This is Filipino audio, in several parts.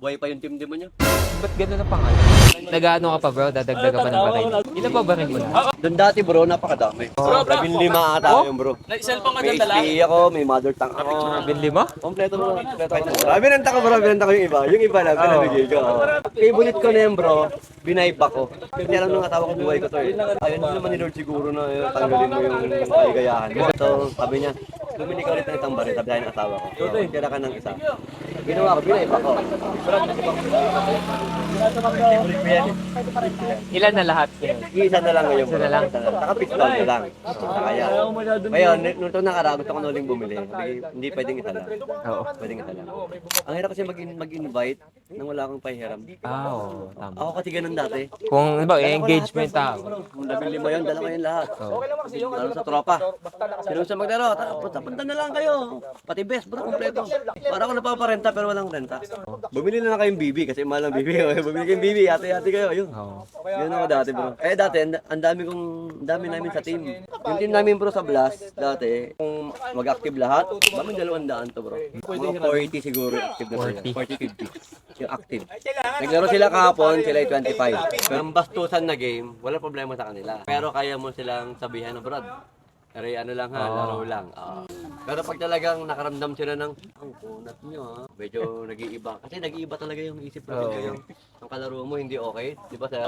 buhay pa yung team demonyo. Ba't gano'n ang pangalan? Nag-ano ka pa bro? Dadagdaga pa ng baril. Ilan pa baril mo na? Doon dati bro, napakadami. Bro, 15 ata yun bro. Cellphone ka May dyan dala. HP ako, may mother tank ako. Binlima? Kompleto bro, kompleto ako. Binenta ko bro, binenta ko yung iba. Yung iba lang, pinamigay ko. Favorite ko na yun bro, binaypa ko. Kasi alam nung asawa ko, buhay ko to eh. Ayun din naman ni Lord siguro na tanggalin mo yung kaligayahan mo. So, sabi niya, bumili ka ulit ng isang baril, sabi ng asawa ko. So, tira ka ng isa. Ginawa ko, binaypa ko. Ilan na lahat? Isa na lang ngayon bro. Isa na lang? Saka pistol na lang. Kaya. Ngayon, nung ito nakara, gusto ko na uling bumili. Hindi pwedeng isa lang. Oo. Pwedeng isa lang. Ang hirap kasi mag-invite nang wala kang pahiram. Oo, tama. Ako kasi ganun dati. Kung ano ba, engagement tao. Kung 15 yun, dala ko yun lahat. Lalo sa tropa. Sino sa maglaro? Punta na lang kayo. Pati best bro, kompleto. Para ako napaparenta pero walang renta. Bumili na lang kayong BB kasi mahal ang BB. Bumili kayong BB, hati-hati kayo. Ayun. Oo. Yun ako dati bro. Eh dati, ang dami namin sa team. Yung team namin bro sa Blast, dati, kung mag-active lahat, daming 200 to bro. Mga 40 siguro active na sila. 40-50. Yung active. Naglaro sila kahapon, sila ay 25. Pero ang bastusan na game, wala problema sa kanila. Pero kaya mo silang sabihan na Brad. Pero ano lang ha, laro lang. Pero pag talagang nakaramdam sila ng, ang kunat nyo ha, medyo nag-iiba. Kasi nag-iiba talaga yung isip natin kayo. Ang kalaro mo hindi okay, di ba sir?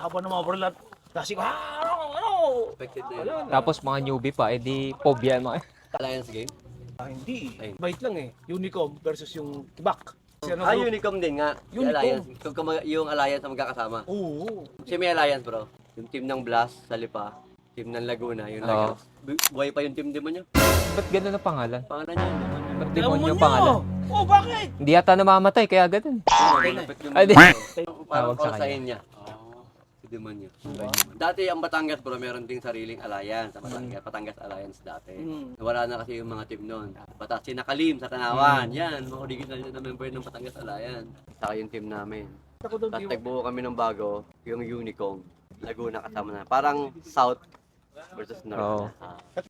Habang ng mga baril at kasi ko, ano? Affected na yun. Tapos mga newbie pa, edi phobia mo. Alliance game? Hindi. Ay. Bait lang eh. Unicom versus yung Tibak. Kasi ano, Ah, bro? Unicom din nga. Yung Unicom. Alliance. Yung Alliance na magkakasama. Oo. Kasi may Alliance bro. Yung team ng Blast sa Lipa. Team ng Laguna, yung Lions. Buhay pa yung team demonyo. Ba't gano'n ang pangalan? Pangalan niya, demonyo. Ba't demonyo yung pangalan? Oh, bakit? Hindi yata namamatay, kaya ganun. Ay, di. Parang Tawag sa pausahin niya. Si demonyo. Dati ang Batangas bro, meron ding sariling alliance sa Batangas. Batangas Alliance dati. Wala na kasi yung mga team noon. Batas si Nakalim sa Tanawan. Yan, mga original na member ng Batangas Alliance. Saka yung team namin. Tapos nagbuo kami ng bago, yung Unicom. Laguna kasama na. Parang South versus North. Oo. na.